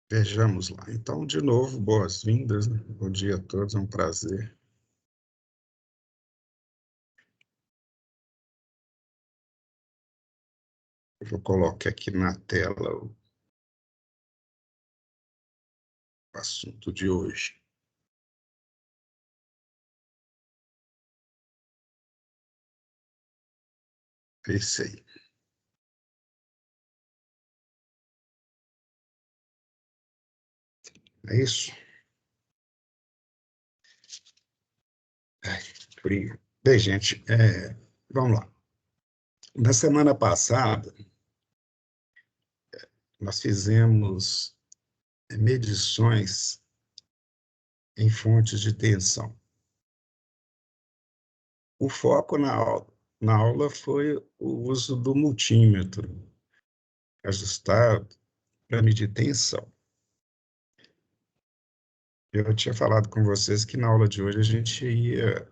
Vejamos lá. Então, de novo, boas-vindas, né? Bom dia a todos, é um prazer. Eu vou colocar aqui na tela o assunto de hoje. É esse aí. É isso? Ai, frio. Bem, gente, vamos lá. Na semana passada, nós fizemos medições em fontes de tensão. O foco na aula foi o uso do multímetro ajustado para medir tensão. Eu tinha falado com vocês que na aula de hoje a gente ia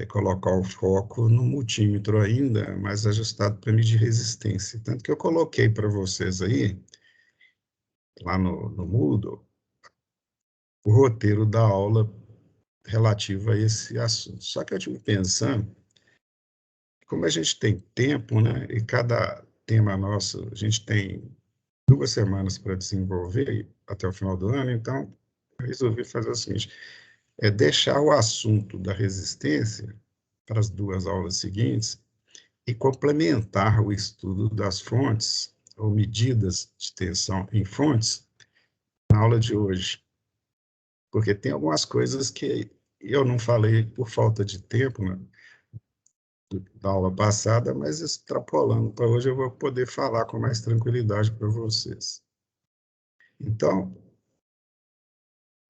colocar o foco no multímetro ainda, mas ajustado para medir resistência. Tanto que eu coloquei para vocês aí, lá no Moodle, o roteiro da aula relativo a esse assunto. Só que eu estive pensando, como a gente tem tempo, né, e cada tema nosso, a gente tem 2 semanas para desenvolver até o final do ano, então eu resolvi fazer o seguinte, deixar o assunto da resistência para as 2 aulas seguintes e complementar o estudo das fontes ou medidas de tensão em fontes na aula de hoje, porque tem algumas coisas que eu não falei por falta de tempo, né, da aula passada, mas extrapolando para hoje eu vou poder falar com mais tranquilidade para vocês. Então,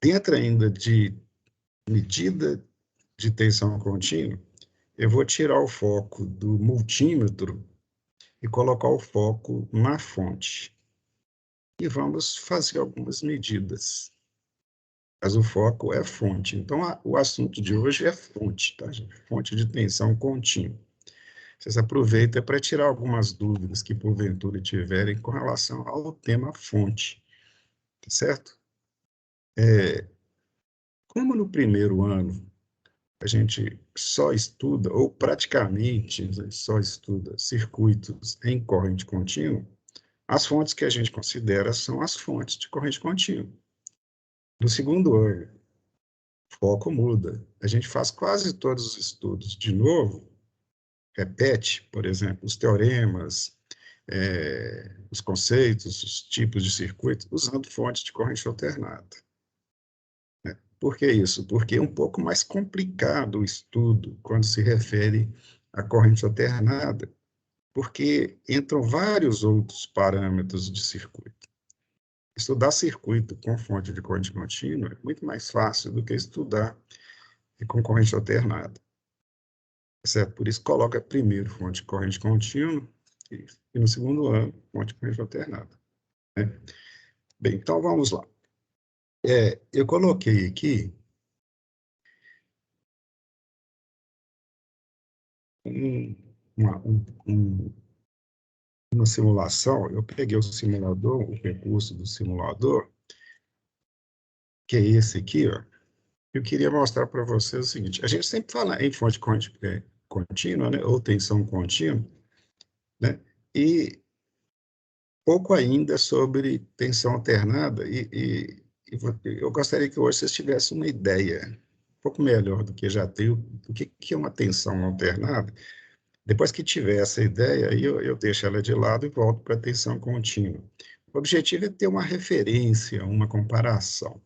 dentro ainda de medida de tensão contínua, eu vou tirar o foco do multímetro e colocar o foco na fonte. E vamos fazer algumas medidas. Mas o foco é fonte. Então, o assunto de hoje é fonte, tá, gente? Fonte de tensão contínua. Vocês aproveitam para tirar algumas dúvidas que, porventura, tiverem com relação ao tema fonte, tá certo? Como no primeiro ano a gente só estuda, ou praticamente só estuda, circuitos em corrente contínua, as fontes que a gente considera são as fontes de corrente contínua. No segundo ano, o foco muda. A gente faz quase todos os estudos de novo, repete, por exemplo, os teoremas, os conceitos, os tipos de circuito, usando fontes de corrente alternada. Por que isso? Porque é um pouco mais complicado o estudo quando se refere à corrente alternada, porque entram vários outros parâmetros de circuito. Estudar circuito com fonte de corrente contínua é muito mais fácil do que estudar com corrente alternada. Certo? Por isso, coloca primeiro fonte de corrente contínua e no segundo ano, fonte de corrente alternada. Né? Bem, então vamos lá. Eu coloquei aqui um, uma, um, uma simulação, eu peguei o simulador, o recurso do simulador, que é esse aqui, ó. Eu queria mostrar para vocês o seguinte, a gente sempre fala em fonte contínua, né, ou tensão contínua, né, e pouco ainda sobre tensão alternada, eu gostaria que hoje vocês tivessem uma ideia um pouco melhor do que já tenho, do que é uma tensão alternada. Depois que tiver essa ideia, aí eu deixo ela de lado e volto para a tensão contínua. O objetivo é ter uma referência, uma comparação,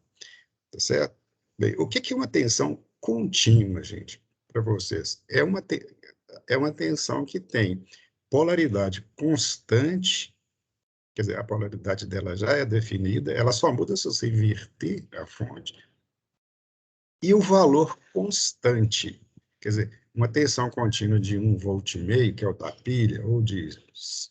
tá certo? Bem, o que é uma tensão contínua, gente, para vocês? É uma tensão que tem polaridade constante, quer dizer, a polaridade dela já é definida, ela só muda se você inverter a fonte, e o valor constante, quer dizer, uma tensão contínua de 1,5 V, que é o da pilha, ou de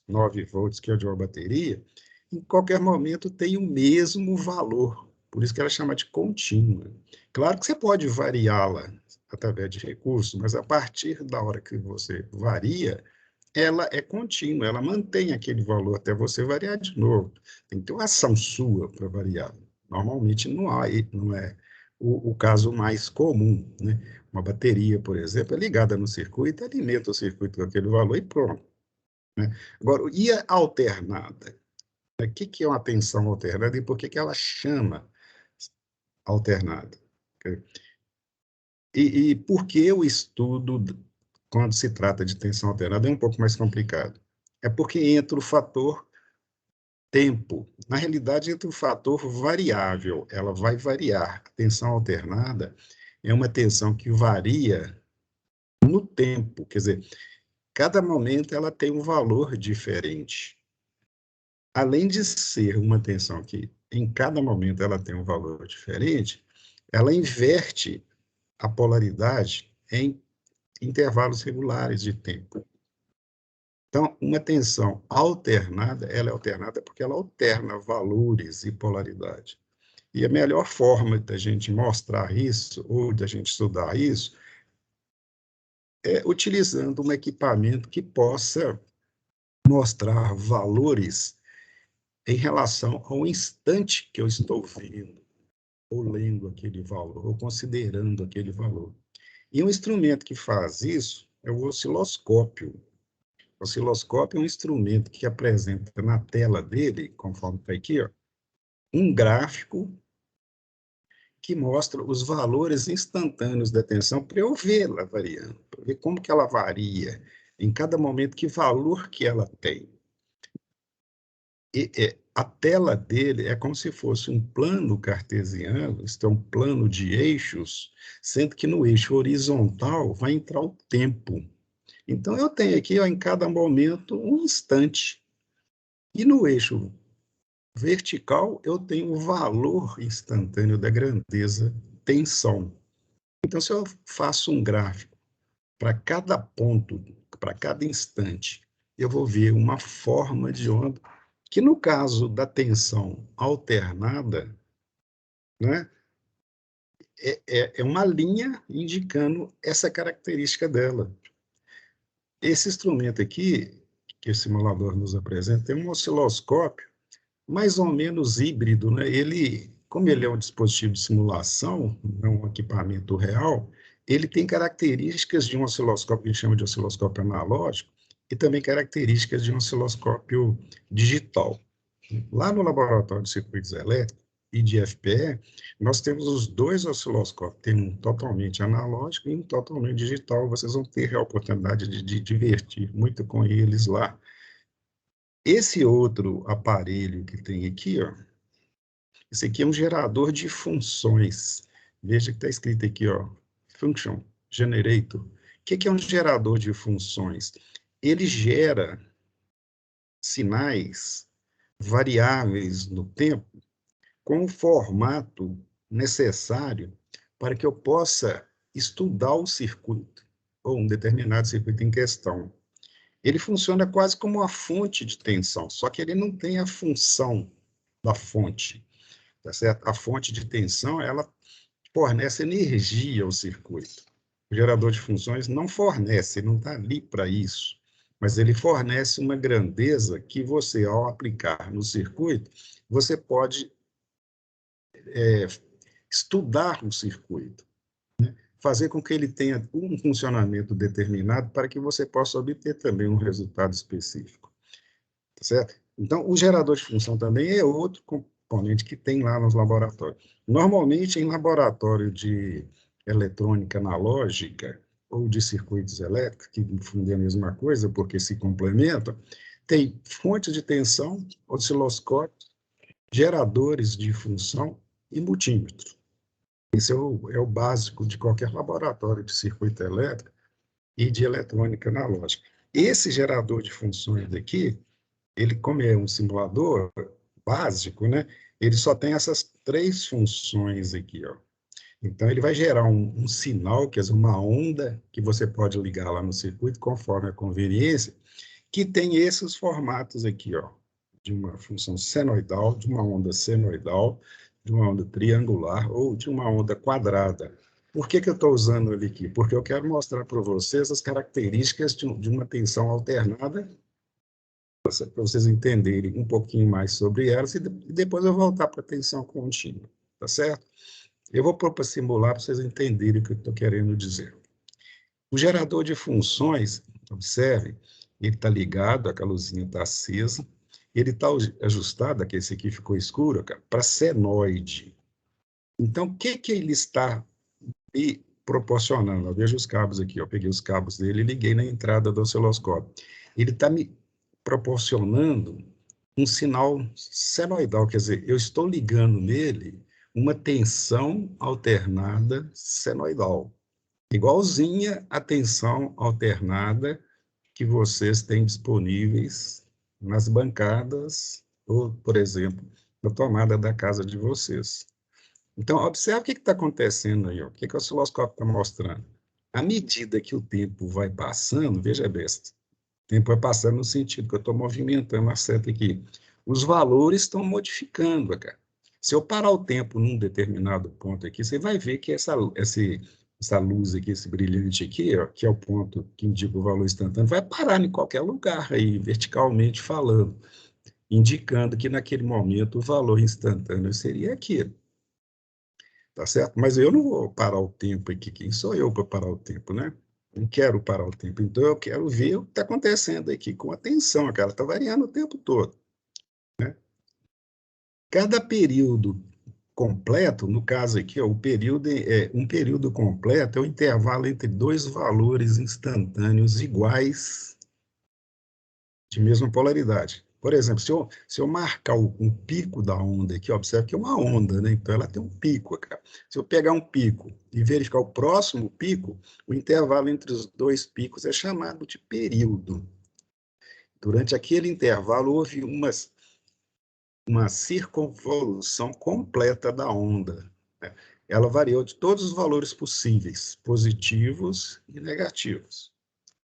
9 volts, que é o de uma bateria, em qualquer momento tem o mesmo valor, por isso que ela chama de contínua. Claro que você pode variá-la através de recursos, mas a partir da hora que você varia, ela é contínua, ela mantém aquele valor até você variar de novo. Tem que ter uma ação sua para variar. Normalmente não é o caso mais comum, né? Uma bateria, por exemplo, é ligada no circuito, alimenta o circuito com aquele valor e pronto, né? Agora, e a alternada? O que é uma tensão alternada e por que ela chama alternada? E por que o estudo, quando se trata de tensão alternada, é um pouco mais complicado? É porque entra o fator tempo. Na realidade, entra o fator variável. Ela vai variar. A tensão alternada é uma tensão que varia no tempo. Quer dizer, cada momento ela tem um valor diferente. Além de ser uma tensão que, em cada momento, ela tem um valor diferente, ela inverte a polaridade em intervalos regulares de tempo. Então, uma tensão alternada, ela é alternada porque ela alterna valores e polaridade. E a melhor forma da gente mostrar isso, ou da gente estudar isso, é utilizando um equipamento que possa mostrar valores em relação ao instante que eu estou vendo, ou lendo aquele valor, ou considerando aquele valor. E um instrumento que faz isso é o osciloscópio. O osciloscópio é um instrumento que apresenta na tela dele, conforme está aqui, ó, um gráfico que mostra os valores instantâneos da tensão para eu vê-la variando, para ver como que ela varia em cada momento, que valor que ela tem. A tela dele é como se fosse um plano cartesiano, isto é, um plano de eixos, sendo que no eixo horizontal vai entrar o tempo. Então, eu tenho aqui, ó, em cada momento, um instante. E no eixo vertical, eu tenho o valor instantâneo da grandeza, tensão. Então, se eu faço um gráfico para cada ponto, para cada instante, eu vou ver uma forma de onda, que no caso da tensão alternada, né, é uma linha indicando essa característica dela. Esse instrumento aqui, que o simulador nos apresenta, é um osciloscópio mais ou menos híbrido, né? Como ele é um dispositivo de simulação, não um equipamento real, ele tem características de um osciloscópio que a gente chama de osciloscópio analógico e também características de um osciloscópio digital. Lá no laboratório de circuitos elétricos e de FPE, nós temos os dois osciloscópios, tem um totalmente analógico e um totalmente digital. Vocês vão ter a oportunidade de divertir muito com eles lá. Esse outro aparelho que tem aqui, ó, esse aqui é um gerador de funções. Veja que está escrito aqui, ó, function generator. O que é um gerador de funções? Ele gera sinais variáveis no tempo com o formato necessário para que eu possa estudar o circuito, ou um determinado circuito em questão. Ele funciona quase como uma fonte de tensão, só que ele não tem a função da fonte, tá certo? A fonte de tensão, ela fornece energia ao circuito. O gerador de funções não fornece, ele não está ali para isso, mas ele fornece uma grandeza que você, ao aplicar no circuito, você pode estudar o circuito, fazer com que ele tenha um funcionamento determinado para que você possa obter também um resultado específico, tá certo? Então, o gerador de função também é outro componente que tem lá nos laboratórios. Normalmente, em laboratório de eletrônica analógica ou de circuitos elétricos, que no fundo é a mesma coisa, porque se complementam, tem fontes de tensão, osciloscópios, geradores de função e multímetros. Esse é o básico de qualquer laboratório de circuito elétrico e de eletrônica analógica. Esse gerador de funções aqui, ele, como é um simulador básico, né, ele só tem essas três funções aqui, ó. Então, ele vai gerar um sinal, quer dizer, uma onda, que você pode ligar lá no circuito, conforme a conveniência, que tem esses formatos aqui, ó, de uma função senoidal, de uma onda senoidal, de uma onda triangular ou de uma onda quadrada. Por que eu estou usando ele aqui? Porque eu quero mostrar para vocês as características de uma tensão alternada, para vocês entenderem um pouquinho mais sobre elas, e depois eu voltar para a tensão contínua, tá certo? Eu vou pôr para simular para vocês entenderem o que eu estou querendo dizer. O gerador de funções, observe, ele está ligado, aquela luzinha está acesa, ele está ajustado, aqui esse aqui ficou escuro, para senoide. Então, o que ele está me proporcionando? Eu vejo os cabos aqui, eu peguei os cabos dele e liguei na entrada do osciloscópio. Ele está me proporcionando um sinal senoidal, quer dizer, eu estou ligando nele uma tensão alternada senoidal, igualzinha à tensão alternada que vocês têm disponíveis nas bancadas ou, por exemplo, na tomada da casa de vocês. Então, observe o que está acontecendo aí, ó. O que o osciloscópio está mostrando. À medida que o tempo vai passando, veja bem, o tempo vai passando no sentido que eu estou movimentando a seta aqui. Os valores estão modificando, cara. Se eu parar o tempo num determinado ponto aqui, você vai ver que essa luz aqui, esse brilhante aqui, ó, que é o ponto que indica o valor instantâneo, vai parar em qualquer lugar aí, verticalmente falando, indicando que naquele momento o valor instantâneo seria aquilo. Tá certo? Mas eu não vou parar o tempo aqui. Quem sou eu para parar o tempo, né? Não quero parar o tempo. Então, eu quero ver o que está acontecendo aqui com atenção. Cara, está variando o tempo todo. Né? Cada período completo, no caso aqui, ó, um período completo é o intervalo entre dois valores instantâneos iguais de mesma polaridade. Por exemplo, se eu marcar um pico da onda aqui, observe que é uma onda, né? Então ela tem um pico, cara. Se eu pegar um pico e verificar o próximo pico, o intervalo entre os dois picos é chamado de período. Durante aquele intervalo houve uma circunvolução completa da onda, né? Ela variou de todos os valores possíveis, positivos e negativos,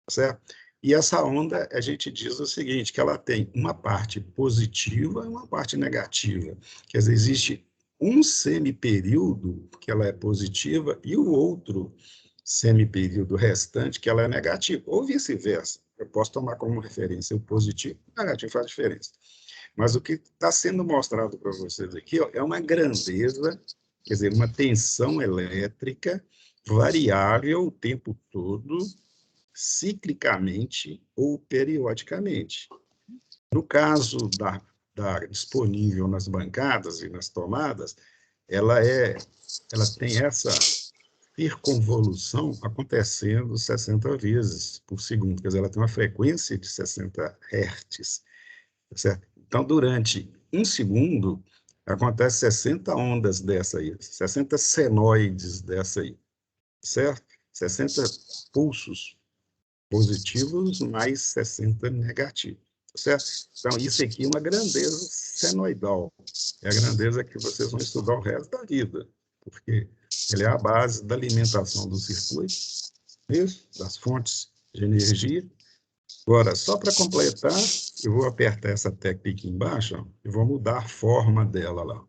certo? E essa onda, a gente diz o seguinte, que ela tem uma parte positiva e uma parte negativa. Quer dizer, existe um semiperíodo que ela é positiva e o outro semiperíodo restante que ela é negativa, ou vice-versa. Eu posso tomar como referência o positivo e o negativo, faz diferença. Mas o que está sendo mostrado para vocês aqui, ó, é uma grandeza, quer dizer, uma tensão elétrica variável o tempo todo, ciclicamente ou periodicamente. No caso da disponível nas bancadas e nas tomadas, ela tem essa circunvolução acontecendo 60 vezes por segundo, quer dizer, ela tem uma frequência de 60 Hz, certo? Então, durante um segundo, acontece 60 ondas dessa aí, 60 senoides dessa aí, certo? 60 pulsos positivos mais 60 negativos, certo? Então, isso aqui é uma grandeza senoidal. É a grandeza que vocês vão estudar o resto da vida, porque ele é a base da alimentação do circuito, isso, das fontes de energia. Agora, só para completar, eu vou apertar essa tecla aqui embaixo, ó, e vou mudar a forma dela lá.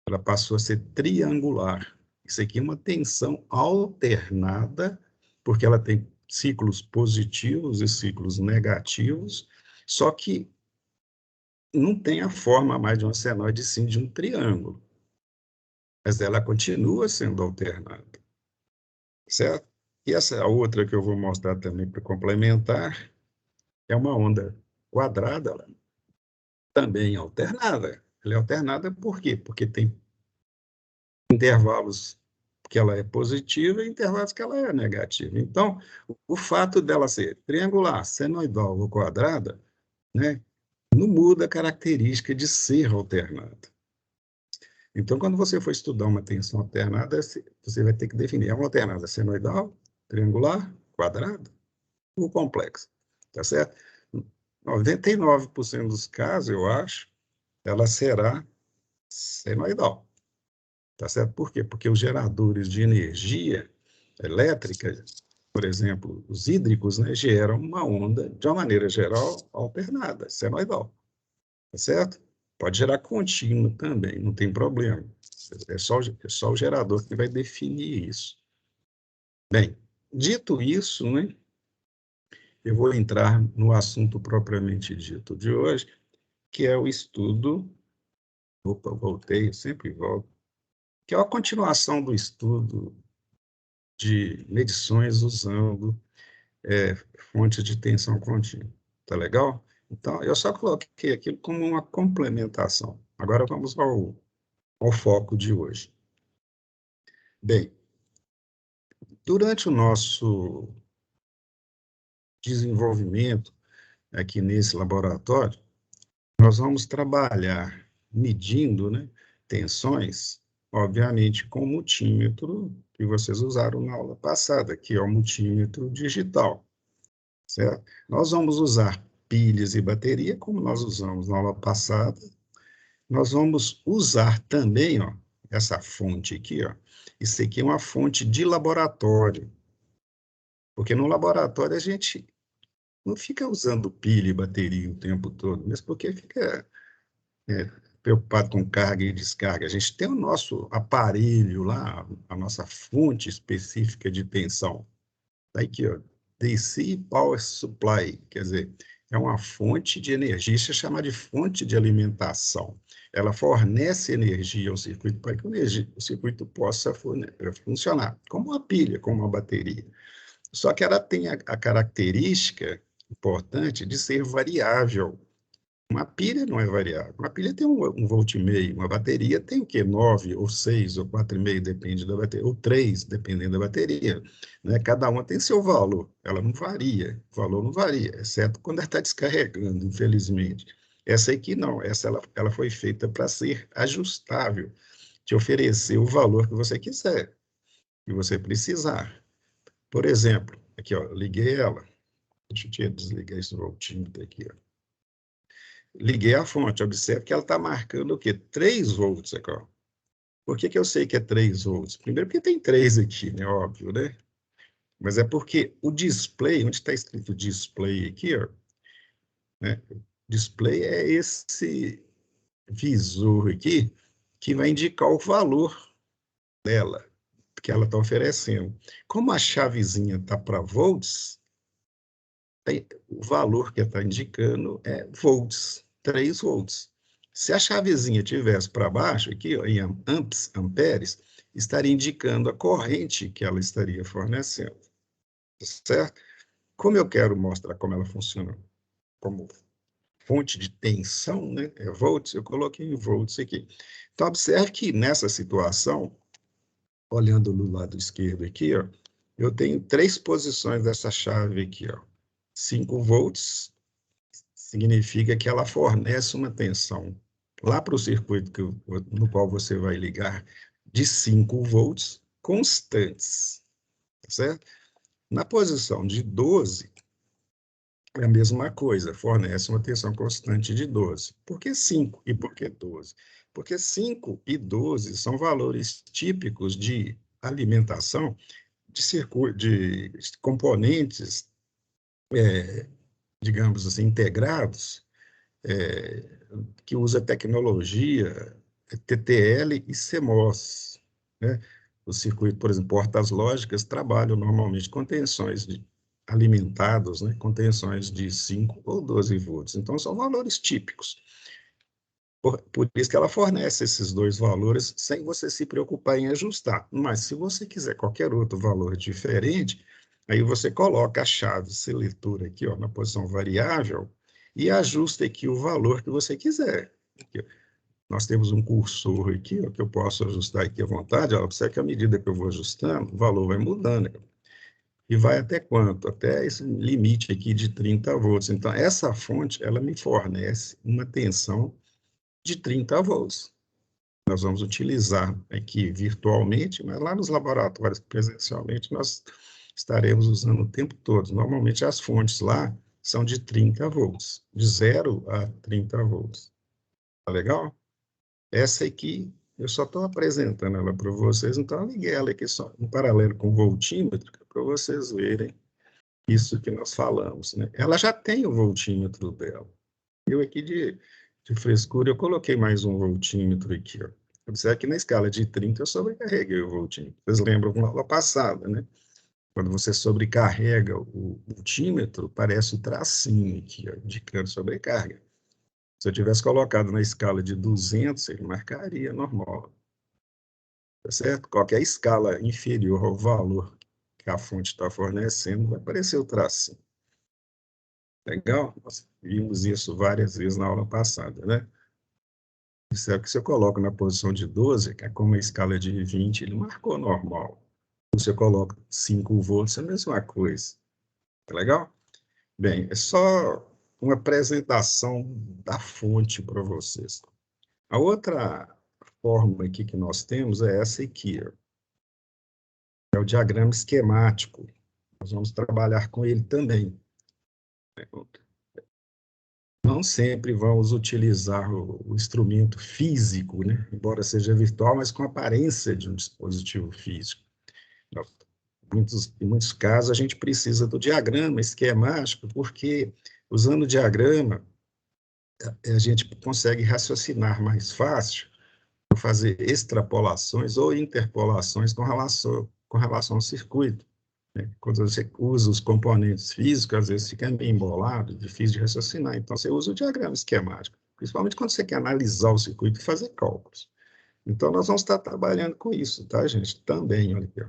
Ela passou a ser triangular. Isso aqui é uma tensão alternada, porque ela tem ciclos positivos e ciclos negativos, só que não tem a forma mais de uma senoide, sim de um triângulo. Mas ela continua sendo alternada, certo? E essa outra que eu vou mostrar também para complementar é uma onda quadrada, ela também alternada. Ela é alternada por quê? Porque tem intervalos que ela é positiva e intervalos que ela é negativa. Então, o fato dela ser triangular, senoidal ou quadrada, né, não muda a característica de ser alternada. Então, quando você for estudar uma tensão alternada, você vai ter que definir, é uma alternada senoidal, triangular, quadrada ou complexa, tá certo? 99% dos casos, eu acho, ela será senoidal. Tá certo? Por quê? Porque os geradores de energia elétrica, por exemplo, os hídricos, né, geram uma onda, de uma maneira geral, alternada, senoidal. Tá certo? Pode gerar contínuo também, não tem problema. É só o gerador que vai definir isso. Bem, dito isso, né, eu vou entrar no assunto propriamente dito de hoje, que é o estudo. Opa, voltei, eu sempre volto. Que é a continuação do estudo de medições usando fontes de tensão contínua. Tá legal? Então, eu só coloquei aquilo como uma complementação. Agora vamos ao foco de hoje. Bem, durante o nosso desenvolvimento aqui nesse laboratório, nós vamos trabalhar medindo, né, tensões, obviamente, com o multímetro que vocês usaram na aula passada, que é o multímetro digital, certo? Nós vamos usar pilhas e bateria, como nós usamos na aula passada. Nós vamos usar também, ó, essa fonte aqui, ó. Isso aqui é uma fonte de laboratório, porque no laboratório a gente não fica usando pilha e bateria o tempo todo, mesmo porque fica preocupado com carga e descarga. A gente tem o nosso aparelho lá, a nossa fonte específica de tensão. Está aqui, ó, DC Power Supply, quer dizer, é uma fonte de energia, isso é chamada de fonte de alimentação. Ela fornece energia ao circuito para que o circuito possa funcionar, como uma pilha, como uma bateria. Só que ela tem a característica importante de ser variável. Uma pilha não é variável. Uma pilha tem um volt e meio, uma bateria tem o quê? 9, ou 6, ou 4,5, depende da bateria, ou 3, dependendo da bateria. Né? Cada uma tem seu valor, ela não varia, o valor não varia, exceto quando ela está descarregando, infelizmente. Essa aqui não, essa ela foi feita para ser ajustável, te oferecer o valor que você quiser, que você precisar. Por exemplo, aqui, ó, liguei ela, deixa eu desligar esse voltímetro aqui, ó. Liguei a fonte, observe que ela está marcando o quê? 3 volts aqui, ó. Por que eu sei que é 3 volts? Primeiro porque tem 3 aqui, né? Óbvio, né? Mas é porque o display, onde está escrito display aqui, ó, né? Display é esse visor aqui que vai indicar o valor dela, que ela está oferecendo. Como a chavezinha está para volts, o valor que está indicando é volts, 3 volts. Se a chavezinha tivesse para baixo, aqui ó, em amps, amperes, estaria indicando a corrente que ela estaria fornecendo, certo? Como eu quero mostrar como ela funciona como fonte de tensão, né, é volts, eu coloquei em volts aqui. Então, observe que nessa situação, olhando no lado esquerdo aqui, ó, eu tenho 3 posições dessa chave aqui, ó. 5 volts, significa que ela fornece uma tensão lá para o circuito no qual você vai ligar de 5 volts constantes, tá certo? Na posição de 12, é a mesma coisa, fornece uma tensão constante de 12. Por que 5 e por que 12? Porque 5 e 12 são valores típicos de alimentação de componentes, digamos assim, integrados, que usa tecnologia TTL e CMOS, né? O circuito, por exemplo, portas lógicas trabalham normalmente com tensões alimentados, né, com tensões de 5 ou 12 volts. Então, são valores típicos. Por isso que ela fornece esses 2 valores sem você se preocupar em ajustar. Mas, se você quiser qualquer outro valor diferente, aí você coloca a chave seletora aqui, ó, na posição variável e ajusta aqui o valor que você quiser. Aqui, nós temos um cursor aqui, ó, que eu posso ajustar aqui à vontade. Ó, observe que à medida que eu vou ajustando, o valor vai mudando. E vai até quanto? Até esse limite aqui de 30 volts. Então, essa fonte, ela me fornece uma tensão de 30 volts. Nós vamos utilizar aqui virtualmente, mas lá nos laboratórios presencialmente nós estaremos usando o tempo todo. Normalmente as fontes lá são de 30 volts, de 0 a 30 volts. Tá legal? Essa aqui, eu só estou apresentando ela para vocês, então eu liguei ela aqui só em paralelo com o voltímetro, para vocês verem isso que nós falamos, né? Ela já tem o voltímetro dela. Eu aqui de frescura, eu coloquei mais um voltímetro aqui, ó. Observe que na escala de 30 eu sobrecarreguei o voltímetro. Vocês lembram da aula passada, né? Quando você sobrecarrega o multímetro, parece o tracinho aqui, ó, indicando sobrecarga. Se eu tivesse colocado na escala de 200, ele marcaria normal, tá certo? Qualquer escala inferior ao valor que a fonte está fornecendo, vai aparecer o tracinho. Legal? Nós vimos isso várias vezes na aula passada, né? Isso é que se eu coloco na posição de 12, que é como a escala de 20, ele marcou normal. Se eu coloco 5 volts, é a mesma coisa. Tá legal? Bem, é só uma apresentação da fonte para vocês. A outra forma aqui que nós temos é essa aqui, ó. É o diagrama esquemático. Nós vamos trabalhar com ele também. Não sempre vamos utilizar o instrumento físico, né? Embora seja virtual, mas com aparência de um dispositivo físico. Em muitos casos, a gente precisa do diagrama esquemático, porque usando o diagrama, a gente consegue raciocinar mais fácil, fazer extrapolações ou interpolações com relação ao circuito, né? Quando você usa os componentes físicos, às vezes fica meio embolado, difícil de raciocinar. Então, você usa o diagrama esquemático, principalmente quando você quer analisar o circuito e fazer cálculos. Então, nós vamos estar trabalhando com isso, tá, gente? Também, olha aqui, ó.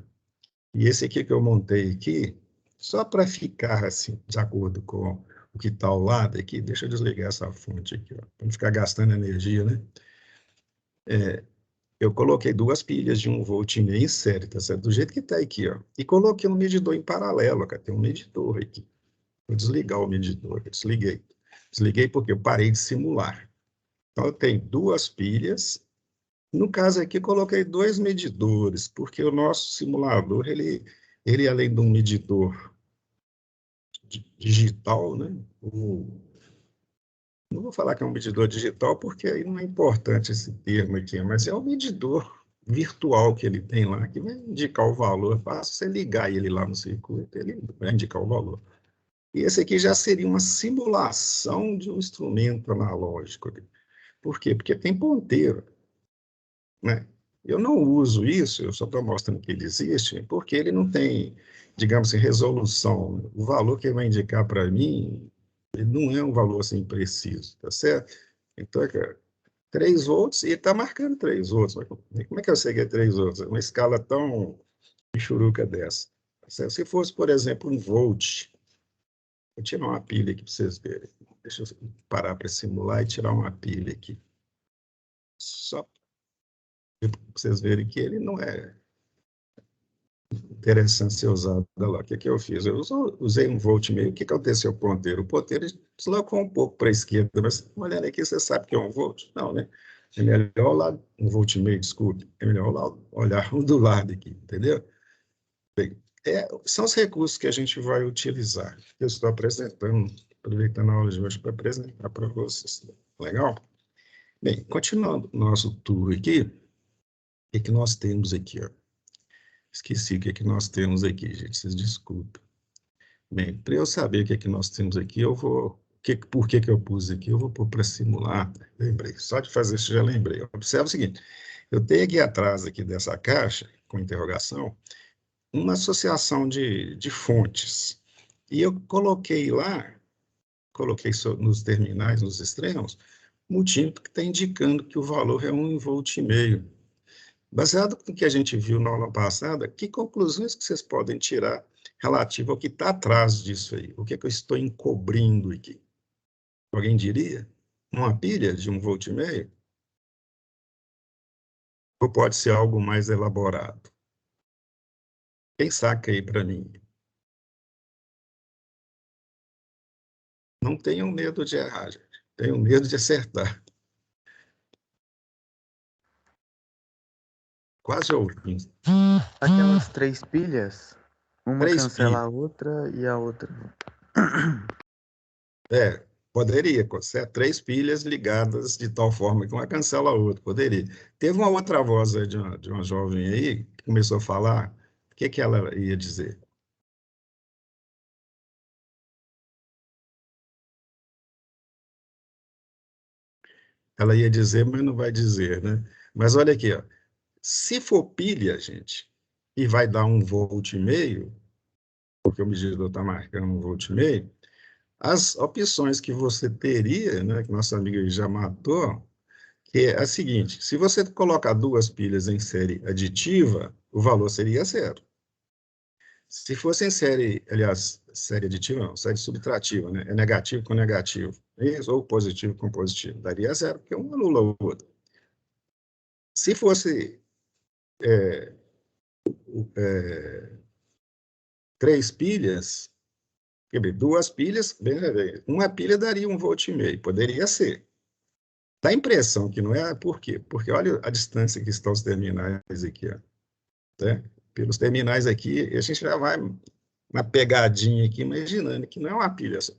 E esse aqui que eu montei aqui, só para ficar assim, de acordo com o que está ao lado aqui, deixa eu desligar essa fonte aqui, para não ficar gastando energia, né? Eu coloquei duas pilhas de 1,5 volt em série, tá certo? Do jeito que está aqui, ó. E coloquei um medidor em paralelo, cara. Tem um medidor aqui. Vou desligar o medidor, eu desliguei. Desliguei porque eu parei de simular. Então, eu tenho duas pilhas. No caso aqui, coloquei dois medidores, porque o nosso simulador, ele além de um medidor digital, né? Não vou falar que é um medidor digital, porque aí não é importante esse termo aqui, mas é o medidor virtual que ele tem lá, que vai indicar o valor. Basta você ligar ele lá no circuito, ele vai indicar o valor. E esse aqui já seria uma simulação de um instrumento analógico. Por quê? Porque tem ponteiro, né? Eu não uso isso, eu só estou mostrando que ele existe, porque ele não tem, digamos assim, resolução. O valor que ele vai indicar para mim, ele não é um valor assim preciso, tá certo? Então, é que 3 volts, e está marcando 3 volts. Mas como é que eu sei que é 3 volts? É uma escala tão michuruca dessa. Tá certo? Se fosse, por exemplo, 1 volt, vou tirar uma pilha aqui para vocês verem. Deixa eu parar para simular e tirar uma pilha aqui. Só para vocês verem que ele não é interessante ser usado lá. O que, que eu fiz? Eu usei 1,5 volt. O que aconteceu com o ponteiro? O ponteiro deslocou um pouco para a esquerda, mas olhando aqui, você sabe que é 1 volt? Não, né? É melhor olhar 1,5 volt, desculpe. É melhor olhar um do lado aqui, entendeu? Bem, são os recursos que a gente vai utilizar. Eu estou apresentando, aproveitando a aula de hoje para apresentar para vocês. Legal? Bem, continuando o nosso tour aqui, o que nós temos aqui, ó? Esqueci o que nós temos aqui, gente, vocês desculpem. Bem, para eu saber o que nós temos aqui, eu vou... por que eu pus aqui? Eu vou pôr para simular. Lembrei, só de fazer isso já lembrei. Observe o seguinte, eu tenho aqui atrás aqui dessa caixa, com interrogação, uma associação de fontes. E eu coloquei lá, nos terminais, nos extremos, multímetro que está indicando que o valor é 1,5 volt. Baseado no que a gente viu na aula passada, que conclusões que vocês podem tirar relativo ao que está atrás disso aí? O que eu estou encobrindo aqui? Alguém diria? Uma pilha de 1,5 volt? Ou pode ser algo mais elaborado? Quem saca aí para mim? Não tenham medo de errar, gente. Tenham medo de acertar. Quase ouvi. Aquelas três pilhas, uma 3 cancela pilhas. a outra e a outra. Poderia, ser 3 pilhas ligadas de tal forma que uma cancela a outra, poderia. Teve uma outra voz aí de uma jovem aí que começou a falar, o que ela ia dizer? Ela ia dizer, mas não vai dizer, né? Mas olha aqui, ó, se for pilha, gente, e vai dar 1,5 volt, porque o medidor está marcando 1,5 V, as opções que você teria, né, que nosso amigo aí já matou, que é a seguinte: se você colocar duas pilhas em série aditiva, o valor seria zero. Se fosse em série, aliás, série aditiva não, série subtrativa, né? É negativo com negativo, isso, ou positivo com positivo, daria zero, porque um anula o outro. Se fosse três pilhas, quer dizer, duas pilhas, uma pilha daria 1,5 V, poderia ser. Dá a impressão que não é, por quê? Porque olha a distância que estão os terminais aqui, ó, né? Pelos terminais aqui, a gente já vai uma pegadinha aqui, imaginando que não é uma pilha só.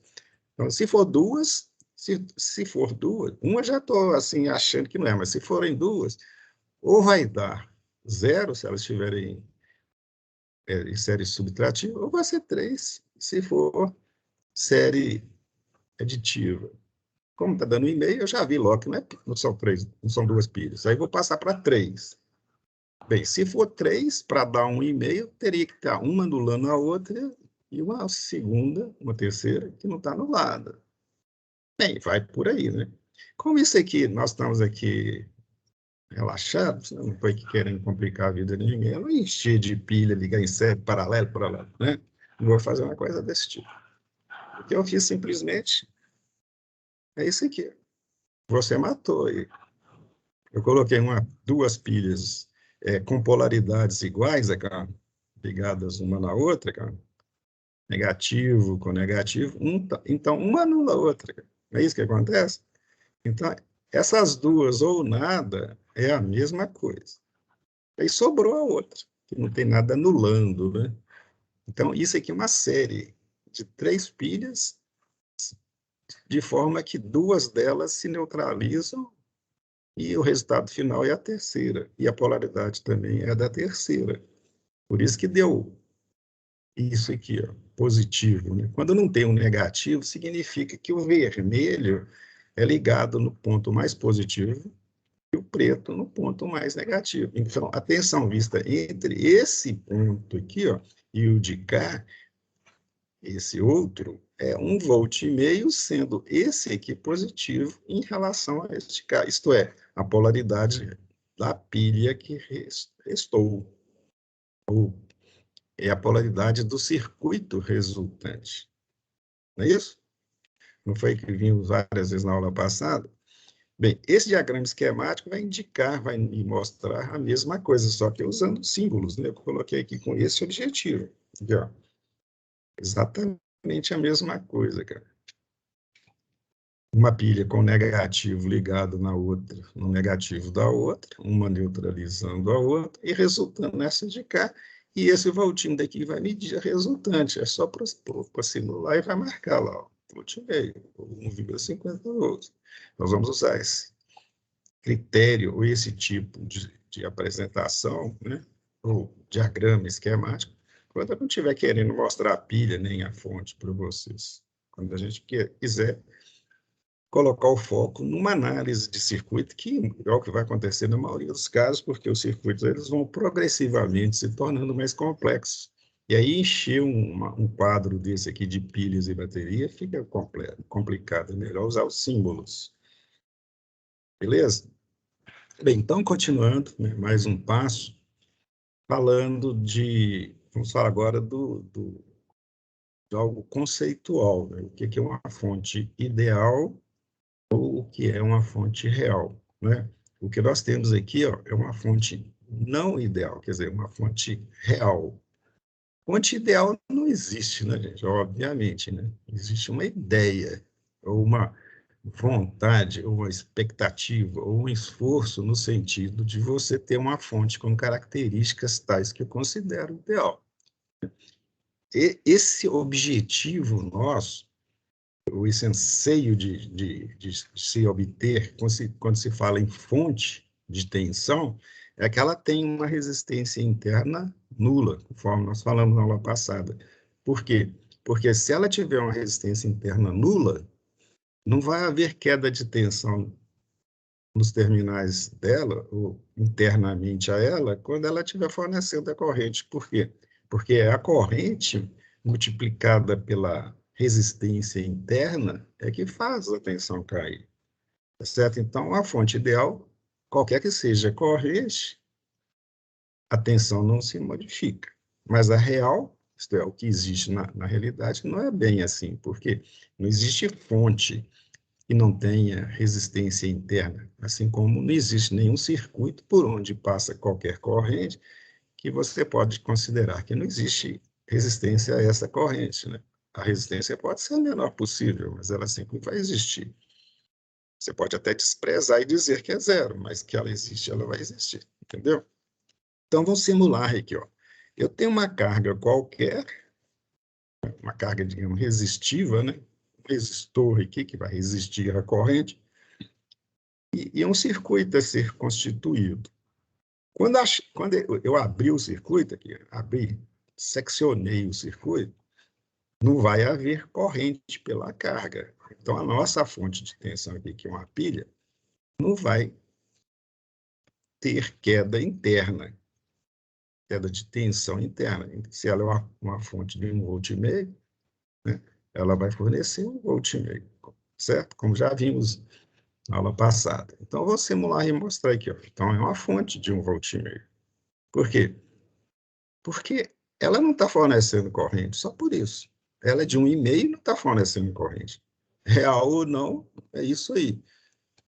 Então, se for duas, se for duas, uma já estou assim, achando que não é, mas se forem duas, ou vai dar zero, se elas estiverem em série subtrativa, ou vai ser três, se for série aditiva. Como está dando 1,5, eu já vi logo que não são três, não são duas pilhas. Aí vou passar para três. Bem, se for três, para dar 1,5, teria que estar uma anulando a outra e uma segunda, uma terceira, que não está anulada. Bem, vai por aí, né? Como isso aqui, nós estamos aqui relaxados, né? Não estou aqui querendo complicar a vida de ninguém, eu não encher de pilha, ligar em série, paralelo, né? Não vou fazer uma coisa desse tipo. O que eu fiz simplesmente é isso aqui. Você matou aí. Eu coloquei duas pilhas com polaridades iguais, cara, ligadas uma na outra, cara, negativo com negativo, então uma anula a outra. Cara. É isso que acontece? Então, essas duas ou nada é a mesma coisa. Aí sobrou a outra, que não tem nada anulando, né? Então, isso aqui é uma série de três pilhas, de forma que duas delas se neutralizam e o resultado final é a terceira. E a polaridade também é da terceira. Por isso que deu isso aqui, ó, positivo. Né? Quando não tem um negativo, significa que o vermelho é ligado no ponto mais positivo e o preto no ponto mais negativo. Então, a tensão vista entre esse ponto aqui, ó, e o de cá, esse outro, é 1,5 V, sendo esse aqui positivo em relação a este cá. Isto é, a polaridade da pilha que restou, ou é a polaridade do circuito resultante. Não é isso? Não foi que vimos várias vezes na aula passada? Bem, esse diagrama esquemático vai indicar, vai me mostrar a mesma coisa, só que usando símbolos, né? Eu coloquei aqui com esse objetivo. Aqui, ó. Exatamente a mesma coisa, cara. Uma pilha com negativo ligado na outra, no negativo da outra, uma neutralizando a outra e resultando nessa de cá. E esse voltinho daqui vai medir a resultante. É só para simular e vai marcar lá, ó, 1,50 volts. Nós vamos usar esse critério ou esse tipo de apresentação, né, ou diagrama esquemático, quando eu não estiver querendo mostrar a pilha nem a fonte para vocês. Quando a gente quiser colocar o foco numa análise de circuito, que é o que vai acontecer na maioria dos casos, porque os circuitos eles vão progressivamente se tornando mais complexos. E aí encher um quadro desse aqui de pilhas e bateria fica complicado, é melhor usar os símbolos. Beleza? Bem, então, continuando, né, mais um passo, vamos falar agora de algo conceitual, né? O que é uma fonte ideal ou o que é uma fonte real, né? O que nós temos aqui, ó, é uma fonte não ideal, quer dizer, uma fonte real. Fonte ideal não existe, né, gente? Obviamente, né? Existe uma ideia, ou uma vontade, ou uma expectativa, ou um esforço no sentido de você ter uma fonte com características tais que eu considero ideal. E esse objetivo nosso, ou esse anseio de se obter, quando se fala em fonte de tensão, é que ela tem uma resistência interna nula, conforme nós falamos na aula passada. Por quê? Porque se ela tiver uma resistência interna nula, não vai haver queda de tensão nos terminais dela, ou internamente a ela, quando ela estiver fornecendo a corrente. Por quê? Porque a corrente multiplicada pela resistência interna é que faz a tensão cair. Tá certo? Então, a fonte ideal, qualquer que seja a corrente, a tensão não se modifica. Mas a real, isto é, o que existe na realidade, não é bem assim, porque não existe fonte que não tenha resistência interna, assim como não existe nenhum circuito por onde passa qualquer corrente que você pode considerar que não existe resistência a essa corrente, né? A resistência pode ser a menor possível, mas ela sempre vai existir. Você pode até desprezar e dizer que é zero, mas que ela existe, ela vai existir, entendeu? Então, vamos simular aqui, ó. Eu tenho uma carga qualquer, uma carga, digamos, resistiva, né? Um resistor aqui que vai resistir à corrente, e um circuito a ser constituído. Quando eu abri o circuito aqui, seccionei o circuito, não vai haver corrente pela carga. Então, a nossa fonte de tensão aqui, que é uma pilha, não vai ter queda interna, queda de tensão interna. Se ela é uma fonte de 1,5 V, né, ela vai fornecer 1,5 V, certo? Como já vimos na aula passada. Então, eu vou simular e mostrar aqui. Ó. Então, é uma fonte de 1,5 V. Por quê? Porque ela não está fornecendo corrente, só por isso. Ela é de 1,5 e não está fornecendo corrente. Real ou não, é isso aí.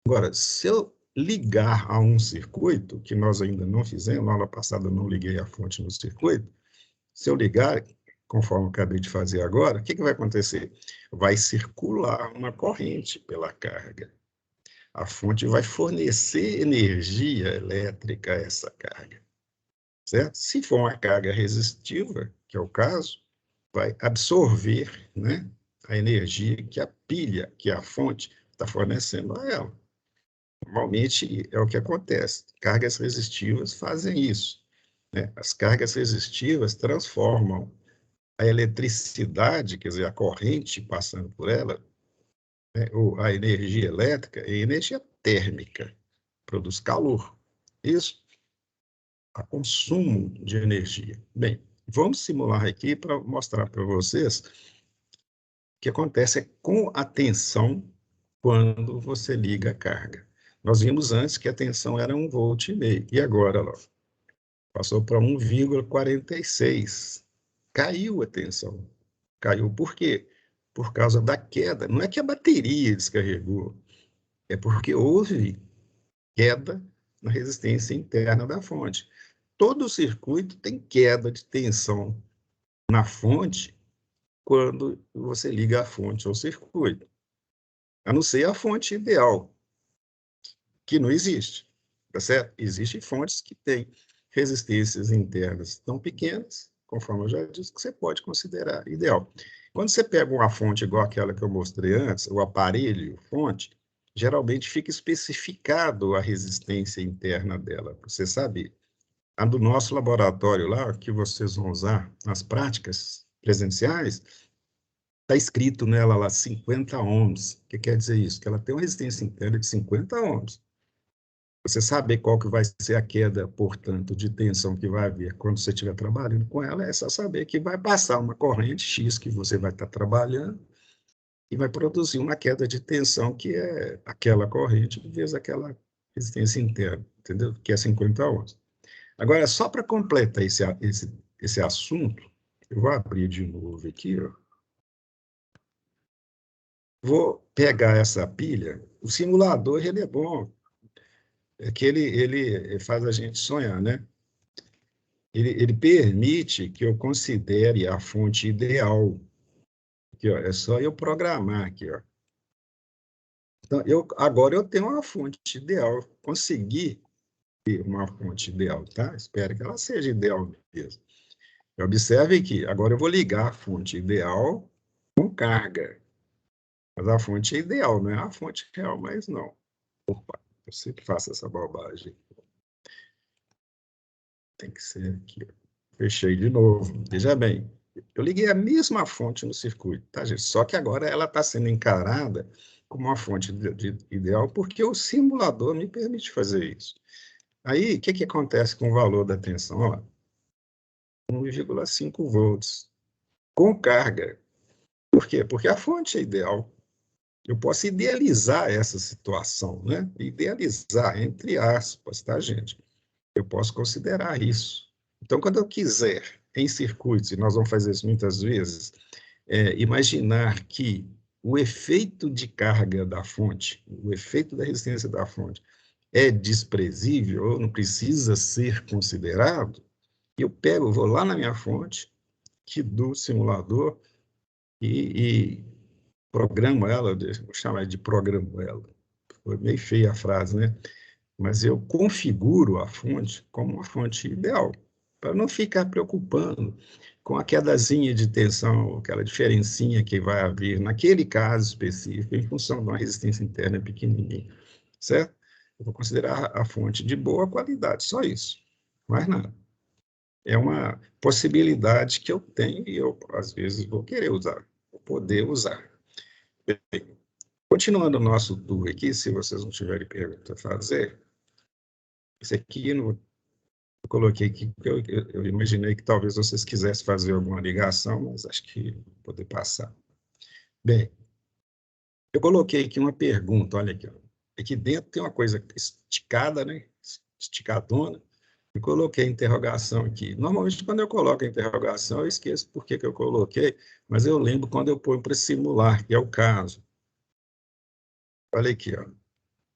Agora, se eu ligar a um circuito, que nós ainda não fizemos, na aula passada eu não liguei a fonte no circuito, se eu ligar, conforme eu acabei de fazer agora, o que vai acontecer? Vai circular uma corrente pela carga. A fonte vai fornecer energia elétrica a essa carga. Certo? Se for uma carga resistiva, que é o caso, vai absorver, né, a energia que a pilha, que a fonte, está fornecendo a ela. Normalmente é o que acontece. Cargas resistivas fazem isso. Né? As cargas resistivas transformam a eletricidade, quer dizer, a corrente passando por ela, né, ou a energia elétrica, em energia térmica, produz calor. Isso a consumo de energia. Bem, vamos simular aqui para mostrar para vocês o que acontece com a tensão quando você liga a carga. Nós vimos antes que a tensão era 1,5 volt, e agora, ó, passou para 1,46. Caiu a tensão. Caiu por quê? Por causa da queda. Não é que a bateria descarregou, é porque houve queda na resistência interna da fonte. Todo o circuito tem queda de tensão na fonte quando você liga a fonte ao circuito. A não ser a fonte ideal, que não existe, tá certo? Existem fontes que têm resistências internas tão pequenas, conforme eu já disse, que você pode considerar ideal. Quando você pega uma fonte igual aquela que eu mostrei antes, o aparelho, fonte, geralmente fica especificado a resistência interna dela, para você saber. A do nosso laboratório lá, que vocês vão usar nas práticas presenciais, está escrito nela lá 50 ohms. O que quer dizer isso? Que ela tem uma resistência interna de 50 ohms. Você saber qual que vai ser a queda, portanto, de tensão que vai haver quando você estiver trabalhando com ela, é só saber que vai passar uma corrente X que você vai estar trabalhando e vai produzir uma queda de tensão que é aquela corrente vezes aquela resistência interna, entendeu? Que é 50 ohms. Agora, só para completar esse assunto, eu vou abrir de novo aqui, ó. Vou pegar essa pilha. O simulador, ele é bom, é que ele faz a gente sonhar, né? Ele permite que eu considere a fonte ideal. Aqui, ó, é só eu programar aqui, ó. Então, agora eu tenho uma fonte ideal. Consegui ter uma fonte ideal, tá? Espero que ela seja ideal mesmo. Observe que agora eu vou ligar a fonte ideal com carga. Mas a fonte é ideal, não é a fonte real, mas não. Opa, eu sempre faço essa bobagem. Tem que ser aqui. Fechei de novo. Veja bem, eu liguei a mesma fonte no circuito, tá, gente? Só que agora ela está sendo encarada como uma fonte ideal porque o simulador me permite fazer isso. Aí, o que acontece com o valor da tensão? Ó, 1,5 volts. com carga. Por quê? Porque a fonte é ideal. Eu posso idealizar essa situação, né? Idealizar, entre aspas, tá, gente? Eu posso considerar isso. Então, quando eu quiser, em circuitos, e nós vamos fazer isso muitas vezes, imaginar que o efeito de carga da fonte, o efeito da resistência da fonte, é desprezível ou não precisa ser considerado, eu pego, vou lá na minha fonte, que do simulador, e programo ela, vou chamar de programo ela. Foi meio feia a frase, né? Mas eu configuro a fonte como uma fonte ideal, para não ficar preocupando com a quedazinha de tensão, aquela diferencinha que vai haver naquele caso específico, em função de uma resistência interna pequenininha, certo? Eu vou considerar a fonte de boa qualidade, só isso, mais nada. É uma possibilidade que eu tenho e eu, às vezes, vou querer usar, vou poder usar. Bem, continuando o nosso tour aqui, se vocês não tiverem pergunta a fazer, esse aqui eu coloquei aqui porque eu imaginei que talvez vocês quisessem fazer alguma ligação, mas acho que vou poder passar. Bem, eu coloquei aqui uma pergunta, olha aqui, ó. Aqui dentro tem uma coisa esticada, né? Esticadona, e coloquei interrogação aqui. Normalmente, quando eu coloco a interrogação, eu esqueço por que eu coloquei, mas eu lembro quando eu ponho para simular, que é o caso. Olha aqui, ó.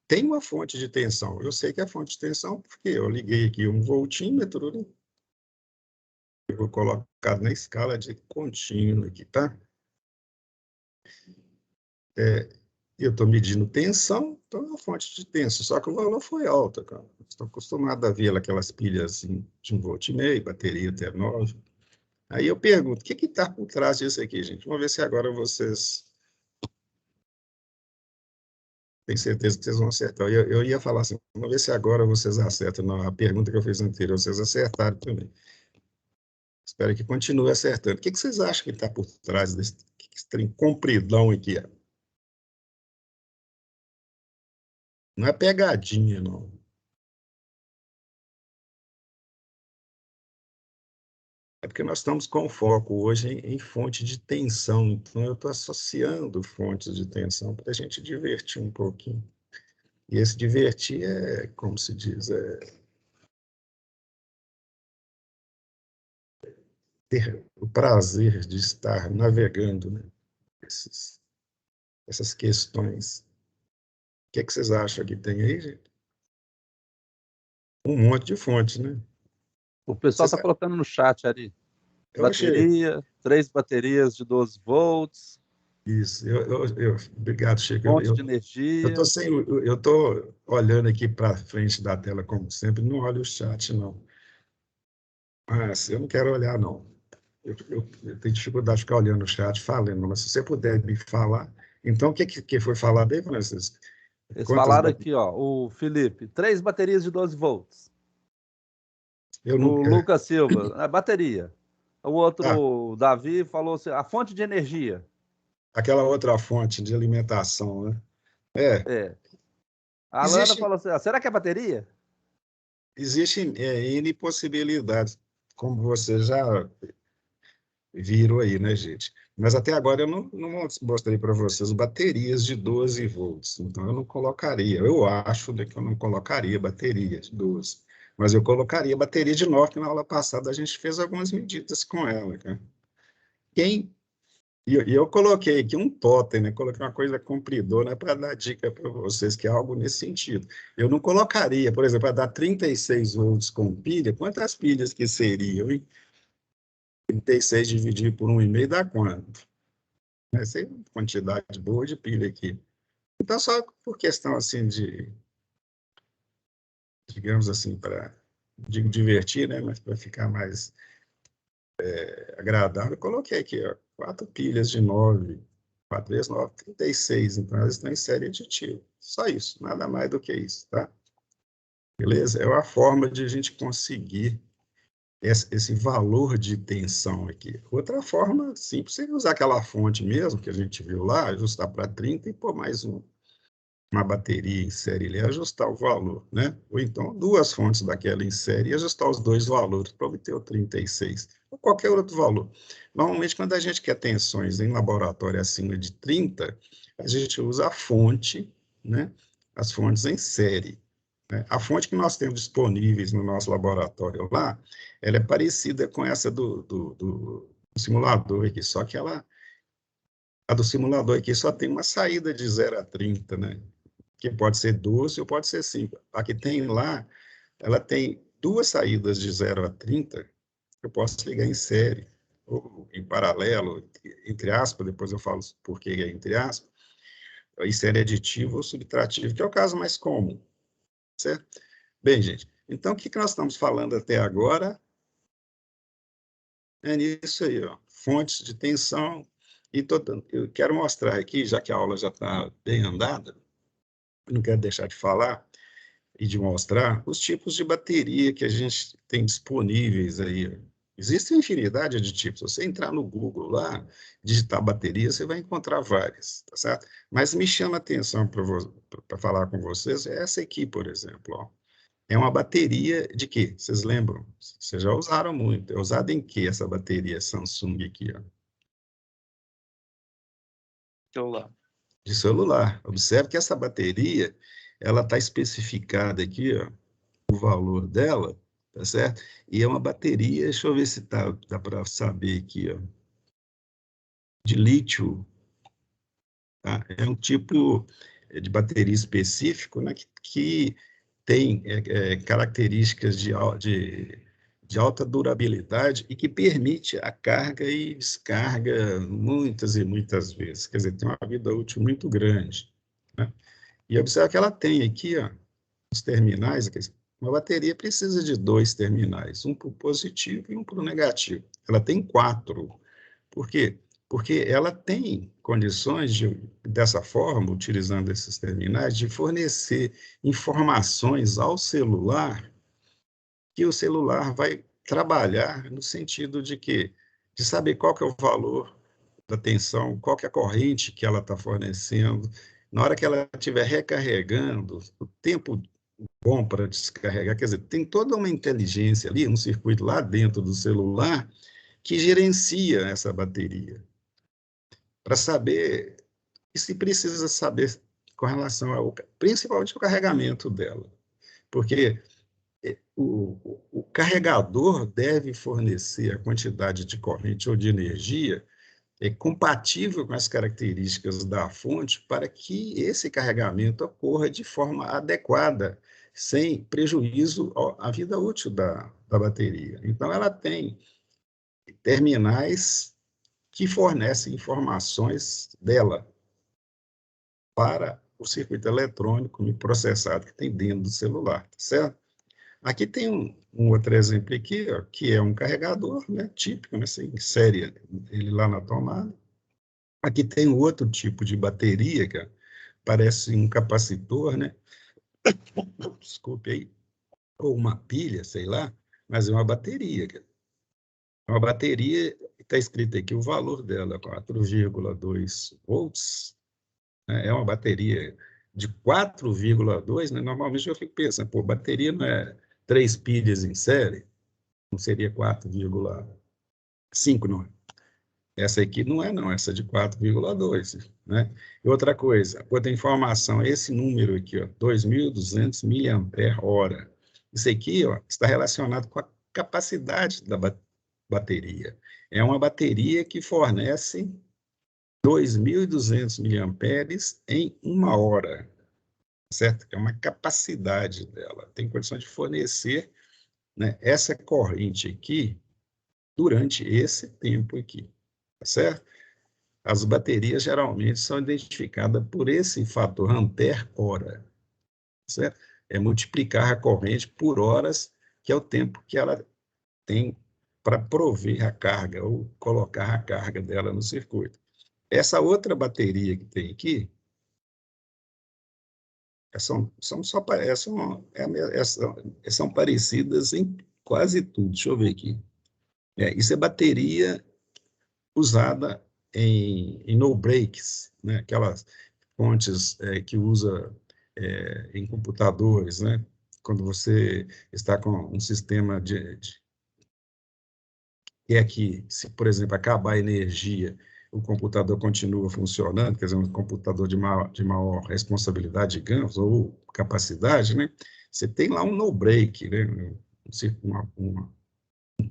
Tem uma fonte de tensão. Eu sei que é fonte de tensão porque eu liguei aqui um voltímetro, né? Eu vou colocar na escala de contínuo aqui, tá? Eu estou medindo tensão, então é uma fonte de tensão, só que o valor foi alto, cara. Estou acostumado a ver aquelas pilhas assim, de 1,5 V, bateria até 9. Aí eu pergunto, o que está por trás disso aqui, gente? Vamos ver se agora vocês têm certeza que vocês vão acertar. Eu ia falar assim, vamos ver se agora vocês acertam. Não, a pergunta que eu fiz anterior, vocês acertaram também. Espero que continue acertando. O que vocês acham que está por trás desse trem compridão aqui? Ó? Não é pegadinha, não. É porque nós estamos com foco hoje em fonte de tensão, então eu estou associando fontes de tensão para a gente divertir um pouquinho. E esse divertir é, como se diz, é ter o prazer de estar navegando, né? Essas questões. O que vocês acham que tem aí, gente? Um monte de fontes, né? O pessoal está colocando no chat ali. Eu achei. Bateria, 3 baterias de 12 volts. Isso, obrigado, Chico. Fonte de energia. Eu estou olhando aqui para frente da tela, como sempre, não olho o chat, não. Mas eu não quero olhar, não. Eu tenho dificuldade de ficar olhando o chat, falando, mas se você puder me falar. Então, o que foi falado aí, Francisco? Eles falaram aqui, ó, o Felipe, 3 baterias de 12 volts. O Lucas Silva, a bateria. O outro, Davi, falou assim, a fonte de energia. Aquela outra fonte de alimentação, né? A Alana falou assim, será que é bateria? Existem N possibilidades, como você já viram aí, né, gente? Mas até agora eu não mostrei para vocês baterias de 12 volts, então eu não colocaria. Eu acho, né, que eu não colocaria bateria de 12, mas eu colocaria bateria de 9, que na aula passada a gente fez algumas medidas com ela. Né? E eu coloquei aqui um totem, né? Coloquei uma coisa compridona para dar dica para vocês, que é algo nesse sentido. Eu não colocaria, por exemplo, para dar 36 volts com pilha, quantas pilhas que seriam, hein? 36 dividido por 1,5 dá quanto? Essa é uma quantidade boa de pilha aqui. Então, só por questão, assim, digamos assim, para divertir, né? Mas para ficar mais agradável, eu coloquei aqui, ó, 4 pilhas de 9, 4 vezes 9, 36. Então, elas estão em série aditiva. Só isso, nada mais do que isso, tá? Beleza? É uma forma de a gente conseguir esse valor de tensão aqui. Outra forma simples seria usar aquela fonte mesmo, que a gente viu lá, ajustar para 30 e pôr mais uma bateria em série e ajustar o valor, né? Ou então duas fontes daquela em série e ajustar os dois valores para obter o 36. ou qualquer outro valor. Normalmente, quando a gente quer tensões em laboratório acima de 30, a gente usa a fonte, né? As fontes em série. Né? A fonte que nós temos disponíveis no nosso laboratório lá, ela é parecida com essa do simulador aqui, só que a do simulador aqui só tem uma saída de 0 a 30, né? Que pode ser 12 ou pode ser 5. A que tem lá, ela tem duas saídas de 0 a 30, que eu posso ligar em série, ou em paralelo, entre aspas, depois eu falo por que é entre aspas, em série aditiva ou subtrativa, que é o caso mais comum, certo? Bem, gente, então o que nós estamos falando até agora é nisso aí, ó, fontes de tensão, e eu quero mostrar aqui, já que a aula já está bem andada, não quero deixar de falar e de mostrar os tipos de bateria que a gente tem disponíveis aí. Existe uma infinidade de tipos. Se você entrar no Google lá, digitar bateria, você vai encontrar várias, tá certo? Mas me chama a atenção para falar com vocês é essa aqui, por exemplo, ó. É uma bateria de quê? Vocês lembram? Vocês já usaram muito. É usada em quê essa bateria Samsung aqui, ó? Celular. De celular. Observe que essa bateria, ela está especificada aqui, ó, o valor dela, tá certo? E é uma bateria, deixa eu ver se dá para saber aqui, ó, de lítio, tá? É um tipo de bateria específico, né, que tem características de alta durabilidade e que permite a carga e descarga muitas e muitas vezes. Quer dizer, tem uma vida útil muito grande, né? E observa que ela tem aqui, ó, os terminais, uma bateria precisa de dois terminais, um para o positivo e um para o negativo. Ela tem 4. Por quê? Porque ela tem condições dessa forma, utilizando esses terminais, de fornecer informações ao celular, que o celular vai trabalhar no sentido de quê? De saber qual que é o valor da tensão, qual que é a corrente que ela está fornecendo. Na hora que ela estiver recarregando, o tempo bom para descarregar, quer dizer, tem toda uma inteligência ali, um circuito lá dentro do celular que gerencia essa bateria, para saber, e se precisa saber com relação ao, principalmente ao carregamento dela, porque o carregador deve fornecer a quantidade de corrente ou de energia compatível com as características da fonte para que esse carregamento ocorra de forma adequada, sem prejuízo à vida útil da bateria. Então, ela tem terminais que fornecem informações dela para o circuito eletrônico e processado que tem dentro do celular, tá certo? Aqui tem um outro exemplo aqui, ó, que é um carregador, né, típico, né, assim, série ele lá na tomada. Aqui tem outro tipo de bateria, cara, parece um capacitor, né? Desculpe aí, ou uma pilha, sei lá, mas é uma bateria, cara. Uma bateria, está escrito aqui o valor dela, 4,2 volts, né? É uma bateria de 4,2, né? Normalmente eu fico pensando, pô, bateria não é 3 pilhas em série? Não seria 4,5, não. Essa aqui não é, não, essa é de 4,2, né? E outra coisa, outra informação, esse número aqui, ó, 2.200 mAh. Isso aqui, ó, está relacionado com a capacidade da bateria. É uma bateria que fornece 2.200 mAh em 1 hora, certo? É uma capacidade dela, tem condição de fornecer, né, essa corrente aqui durante esse tempo aqui, tá certo? As baterias geralmente são identificadas por esse fator ampere-hora, certo? É multiplicar a corrente por horas, que é o tempo que ela tem para prover a carga ou colocar a carga dela no circuito. Essa outra bateria que tem aqui, são parecidas em quase tudo. Deixa eu ver aqui. Isso é bateria usada em no-breaks, né? Aquelas fontes que usa em computadores, né? Quando você está com um sistema é que, se, por exemplo, acabar a energia, o computador continua funcionando, quer dizer, um computador de maior responsabilidade, digamos, ou capacidade, né? Você tem lá um no-break, né?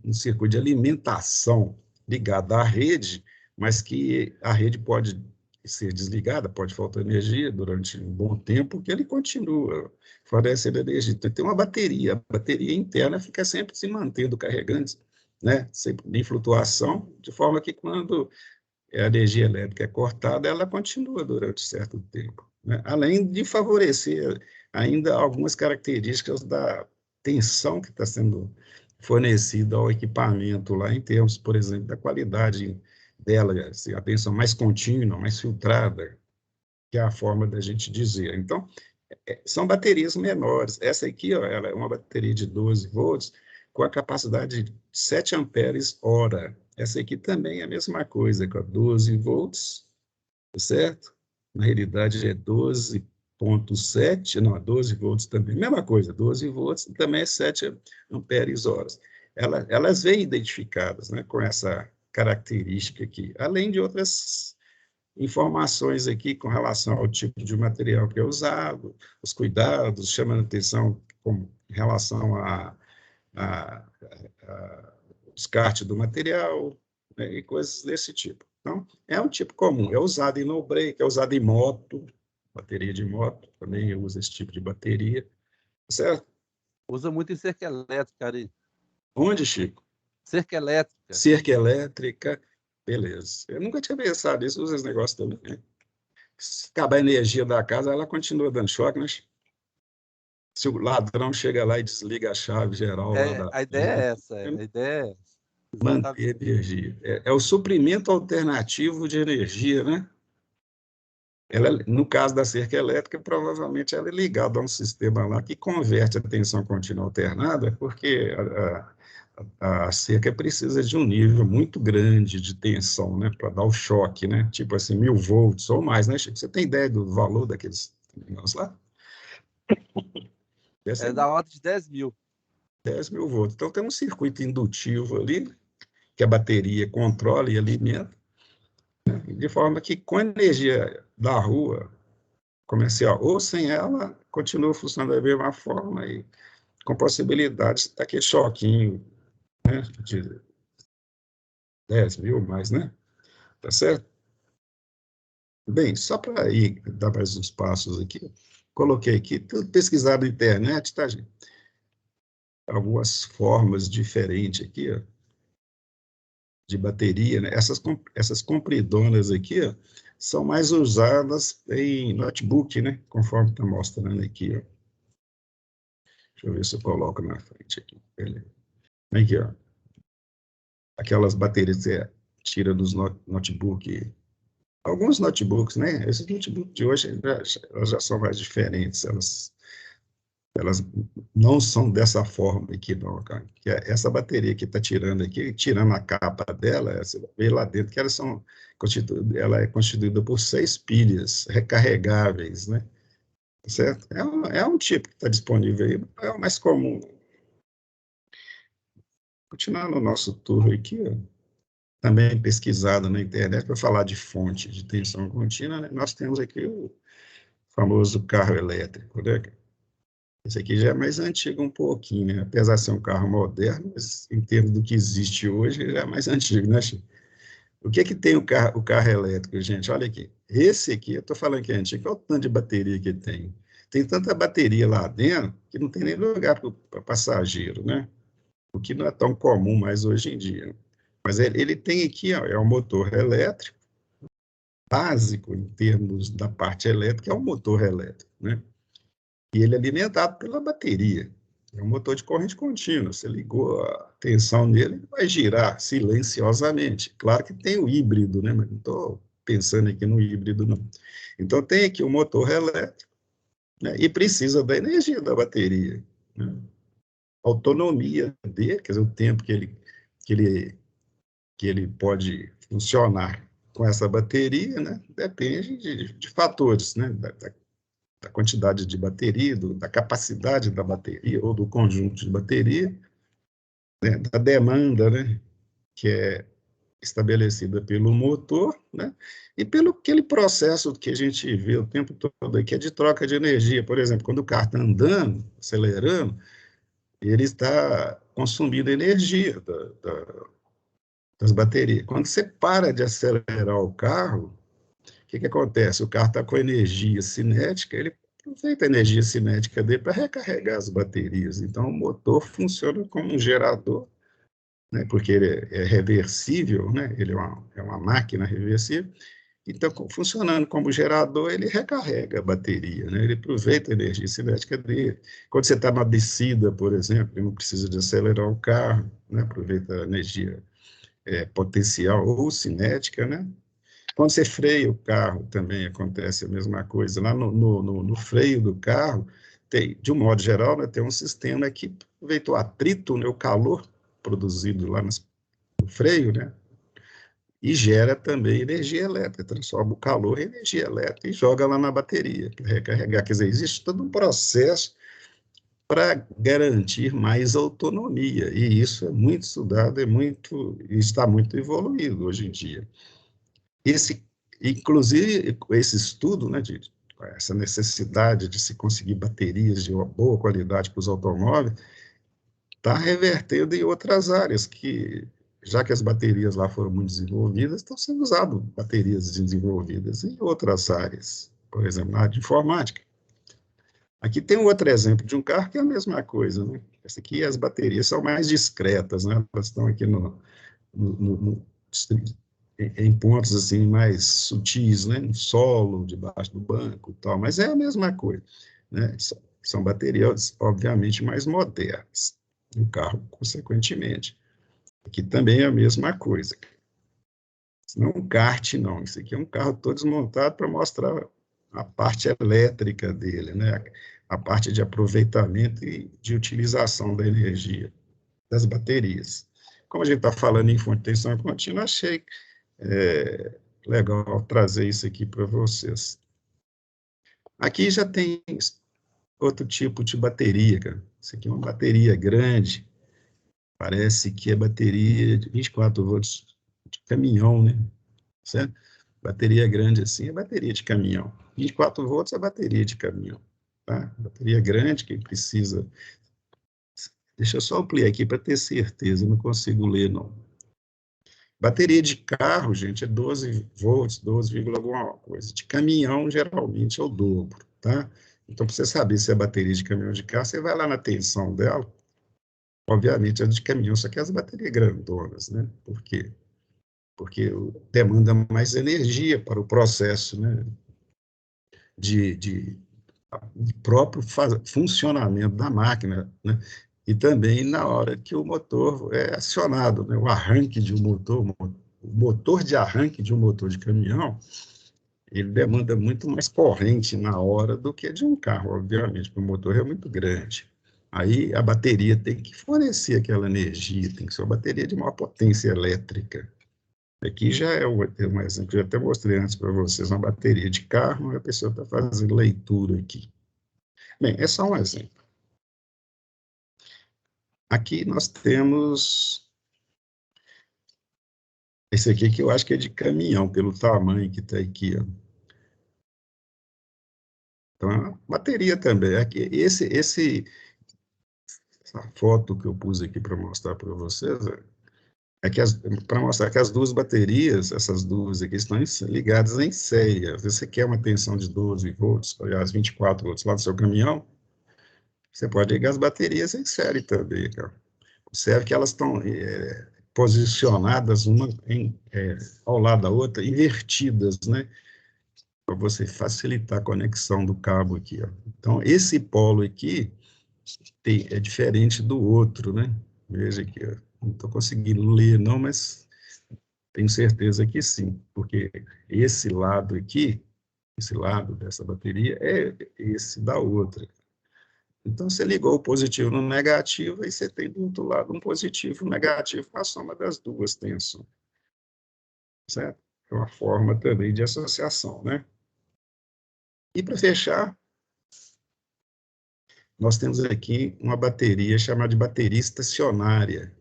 Um circuito de alimentação ligado à rede, mas que a rede pode ser desligada, pode faltar energia durante um bom tempo, que ele continua fornecendo energia. Então, tem uma bateria, a bateria interna fica sempre se mantendo carregante, né? Sempre em flutuação, de forma que quando a energia elétrica é cortada, ela continua durante certo tempo, né? Além de favorecer ainda algumas características da tensão que está sendo fornecida ao equipamento lá, em termos, por exemplo, da qualidade dela, assim, a tensão mais contínua, mais filtrada, que é a forma da gente dizer. Então, são baterias menores. Essa aqui, ó, ela é uma bateria de 12 volts, com a capacidade de 7 amperes hora. Essa aqui também é a mesma coisa, com 12 volts, certo? Na realidade é 12,7, não, 12 volts também, mesma coisa, 12 volts também é 7 amperes horas. Elas vêm identificadas, né, com essa característica aqui, além de outras informações aqui com relação ao tipo de material que é usado, os cuidados, chamando atenção com relação a descarte do material, né, e coisas desse tipo. Então, é um tipo comum, é usado em no-break, é usado em moto, bateria de moto, também usa esse tipo de bateria, certo? Usa muito em cerca elétrica, Ari. Onde, Chico? Cerca elétrica. Cerca elétrica, beleza. Eu nunca tinha pensado nisso, usa esse negócio também, né? Se acabar a energia da casa, ela continua dando choque, né? Se o ladrão chega lá e desliga a chave geral lá da... A ideia é essa, a ideia é essa. Manter energia. É o suprimento alternativo de energia, né? Ela, no caso da cerca elétrica, provavelmente ela é ligada a um sistema lá que converte a tensão contínua alternada, porque a cerca precisa de um nível muito grande de tensão, né, para dar o choque, né, tipo assim, 1000 volts ou mais, né, Chico? Você tem ideia do valor daqueles negócios lá? É da ordem de 10 mil. 10.000 volts. Então, tem um circuito indutivo ali, que a bateria controla e alimenta, né, de forma que, com a energia da rua comercial ou sem ela, continua funcionando da mesma forma e com possibilidades daquele choquinho, né, de 10.000 mais, né? Tá certo? Bem, só para ir dar mais uns passos aqui, coloquei aqui, tudo pesquisado na internet, tá, gente? Algumas formas diferentes aqui, ó, de bateria, né? Essas compridonas aqui, ó, são mais usadas em notebook, né? Conforme está mostrando aqui, ó. Deixa eu ver se eu coloco na frente aqui. Beleza. Aqui, ó. Aquelas baterias que você tira dos notebook. Alguns notebooks, né? Esses notebooks de hoje elas já são mais diferentes. Elas não são dessa forma aqui, não, cara. Que essa bateria que está tirando aqui, tirando a capa dela, você vê lá dentro que ela é constituída por 6 pilhas recarregáveis, né? Certo? É um tipo que está disponível aí, é o mais comum. Continuando o nosso tour aqui, ó, também pesquisado na internet para falar de fonte de tensão contínua, né? Nós temos aqui o famoso carro elétrico, né? Esse aqui já é mais antigo um pouquinho, né? Apesar de ser um carro moderno, mas em termos do que existe hoje, já é mais antigo, né, Chico? O que é que tem o carro elétrico, gente? Olha aqui. Esse aqui, eu estou falando que é antigo, olha o tanto de bateria que tem. Tem tanta bateria lá dentro que não tem nem lugar para passageiro, né? O que não é tão comum mais hoje em dia. Mas ele tem aqui, ó, é um motor elétrico, básico em termos da parte elétrica, é um motor elétrico, né? E ele é alimentado pela bateria. É um motor de corrente contínua. Você ligou a tensão nele, ele vai girar silenciosamente. Claro que tem o híbrido, né? Mas não estou pensando aqui no híbrido, não. Então, tem aqui o motor elétrico, né? E precisa da energia da bateria, né? A autonomia dele, quer dizer, o tempo que ele pode funcionar com essa bateria, né? Depende de fatores, né? Da quantidade de bateria, da capacidade da bateria ou do conjunto de bateria, né, da demanda, né, que é estabelecida pelo motor, né? E pelo aquele processo que a gente vê o tempo todo, que é de troca de energia. Por exemplo, quando o carro está andando, acelerando, ele está consumindo energia das baterias. Quando você para de acelerar o carro, o que acontece? O carro está com energia cinética, ele aproveita a energia cinética dele para recarregar as baterias. Então, o motor funciona como um gerador, né, porque ele é reversível, né, ele é uma máquina reversível. Então, funcionando como gerador, ele recarrega a bateria, né? Ele aproveita a energia cinética dele. Quando você está na descida, por exemplo, ele não precisa de acelerar o carro, né? Aproveita a energia potencial ou cinética, né? Quando você freia o carro, também acontece a mesma coisa. Lá no freio do carro, tem, de um modo geral, né, tem um sistema que aproveita o atrito, né, o calor produzido lá no freio, né? E gera também energia elétrica, transforma o calor em energia elétrica e joga lá na bateria para recarregar. Quer dizer, existe todo um processo para garantir mais autonomia, e isso é muito estudado, está muito evoluído hoje em dia. Inclusive, esse estudo, né, essa necessidade de se conseguir baterias de boa qualidade para os automóveis, está revertendo em outras áreas que, já que as baterias lá foram muito desenvolvidas, estão sendo usadas baterias desenvolvidas em outras áreas, por exemplo, na área de informática. Aqui tem um outro exemplo de um carro que é a mesma coisa, né? Essa aqui, as baterias são mais discretas, né? Elas estão aqui em pontos assim mais sutis, né? No solo, debaixo do banco, e tal. Mas é a mesma coisa, né? São baterias, obviamente, mais modernas. O carro, consequentemente. Aqui também é a mesma coisa. Isso não é um kart, não. Isso aqui é um carro todo desmontado para mostrar a parte elétrica dele, né? A parte de aproveitamento e de utilização da energia das baterias. Como a gente está falando em fonte de tensão contínua, achei legal trazer isso aqui para vocês. Aqui já tem outro tipo de bateria, cara. Isso aqui é uma bateria grande, parece que é bateria de 24 volts de caminhão, né? Certo? Bateria grande assim é bateria de caminhão. 24 volts é bateria de caminhão. Tá? Bateria grande que precisa. Deixa eu só ampliar aqui para ter certeza, não consigo ler, não. Bateria de carro, gente, é 12 volts, 12, alguma coisa. De caminhão, geralmente, é o dobro, tá? Então, para você saber se é bateria de caminhão ou de carro, você vai lá na tensão dela. Obviamente, é de caminhão, só que as baterias grandonas, né? Por quê? Porque demanda mais energia para o processo, né? De próprio funcionamento da máquina, né? E também na hora que o motor é acionado, né? O arranque de um motor, o motor de arranque de um motor de caminhão, ele demanda muito mais corrente na hora do que de um carro, obviamente, porque o motor é muito grande. Aí a bateria tem que fornecer aquela energia, tem que ser uma bateria de maior potência elétrica. Aqui já é um exemplo que eu até mostrei antes para vocês, uma bateria de carro, a pessoa está fazendo leitura aqui. Bem, é só um exemplo. Aqui nós temos esse aqui que eu acho que é de caminhão, pelo tamanho que está aqui, ó. Então, é uma bateria também. Aqui, essa foto que eu pus aqui para mostrar para vocês, para mostrar que as duas baterias, essas duas aqui, estão ligadas em série. Às vezes você quer uma tensão de 12 volts, aliás, 24 volts lá no seu caminhão, você pode ligar as baterias em série também, cara. Observe que elas estão posicionadas uma ao lado da outra, invertidas, né? Para você facilitar a conexão do cabo aqui, ó. Então, esse polo aqui é diferente do outro, né? Veja aqui, ó. Não estou conseguindo ler, não, mas tenho certeza que sim, porque esse lado aqui, esse lado dessa bateria, é esse da outra. Então, você ligou o positivo no negativo, e você tem do outro lado um positivo e um negativo com a soma das duas tensões. Certo? É uma forma também de associação, né? E para fechar, nós temos aqui uma bateria chamada de bateria estacionária.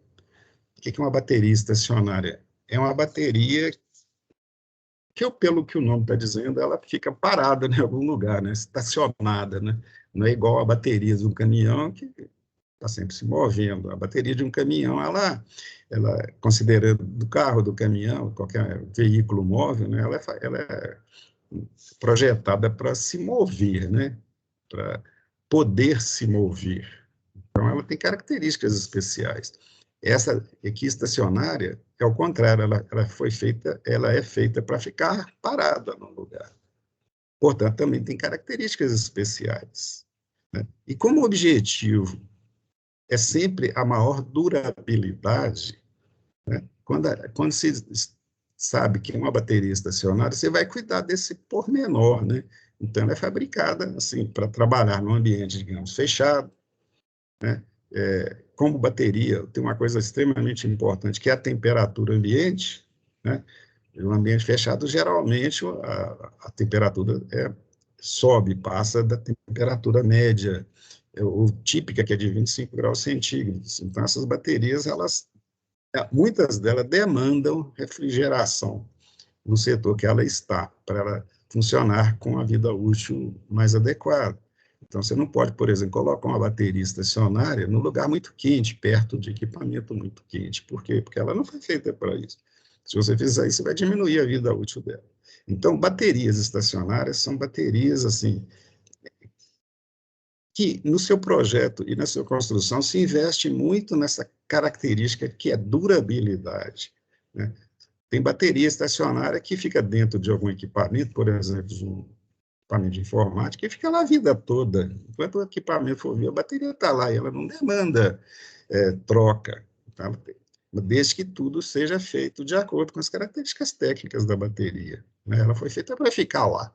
O que é uma bateria estacionária? É uma bateria que, pelo que o nome está dizendo, ela fica parada em algum lugar, né? Estacionada, né? Não é igual a bateria de um caminhão que está sempre se movendo. A bateria de um caminhão, ela considerando do carro, do caminhão, qualquer veículo móvel, né? Ela é projetada para se mover, né? Para poder se mover. Então, ela tem características especiais. Essa aqui estacionária é o contrário, ela é feita para ficar parada no lugar. Portanto, também tem características especiais, né? E como objetivo é sempre a maior durabilidade, né? Quando se sabe que é uma bateria estacionária, você vai cuidar desse pormenor, né? Então, ela é fabricada assim para trabalhar num ambiente, digamos, fechado, né? Como bateria, tem uma coisa extremamente importante, que é a temperatura ambiente, né? No ambiente fechado, geralmente, a temperatura sobe, passa da temperatura média, ou típica, que é de 25 graus centígrados. Então, essas baterias, muitas delas demandam refrigeração no setor que ela está, para ela funcionar com a vida útil mais adequada. Então, você não pode, por exemplo, colocar uma bateria estacionária num lugar muito quente, perto de equipamento muito quente. Por quê? Porque ela não foi feita para isso. Se você fizer isso, você vai diminuir a vida útil dela. Então, baterias estacionárias são baterias, assim, que no seu projeto e na sua construção se investe muito nessa característica que é durabilidade, né? Tem bateria estacionária que fica dentro de algum equipamento, por exemplo, de um equipamento de informática, e fica lá a vida toda. Enquanto o equipamento for vir, a bateria está lá e ela não demanda troca, tá? Desde que tudo seja feito de acordo com as características técnicas da bateria, né? Ela foi feita para ficar lá,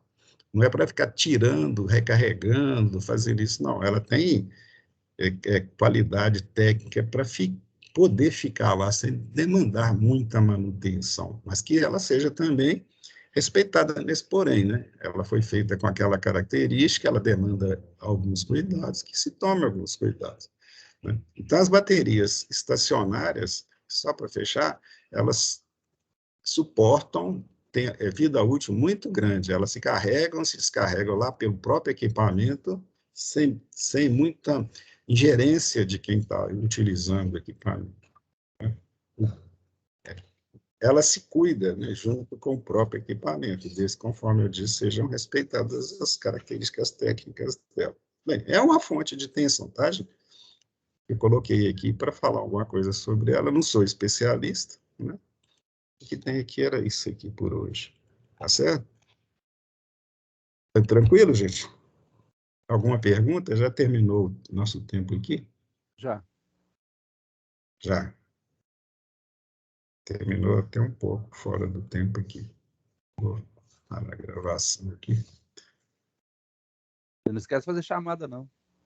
não é para ficar tirando, recarregando, fazendo isso, não. Ela tem qualidade técnica para poder ficar lá sem demandar muita manutenção, mas que ela seja também respeitada nesse porém, né? Ela foi feita com aquela característica, ela demanda alguns cuidados, que se tome alguns cuidados, né? Então, as baterias estacionárias, só para fechar, elas suportam, têm vida útil muito grande, elas se descarregam lá pelo próprio equipamento, sem muita ingerência de quem está utilizando o equipamento. Ela se cuida, né, junto com o próprio equipamento, desde, conforme eu disse, sejam respeitadas as características técnicas dela. Bem, é uma fonte de tensão, tá, gente? Eu coloquei aqui para falar alguma coisa sobre ela, não sou especialista, né? O que tem aqui era isso aqui por hoje, tá certo? Tá tranquilo, gente? Alguma pergunta? Já terminou o nosso tempo aqui? Já. Já. Terminou até um pouco fora do tempo aqui. Vou parar a gravação aqui. Não esquece de fazer chamada, não.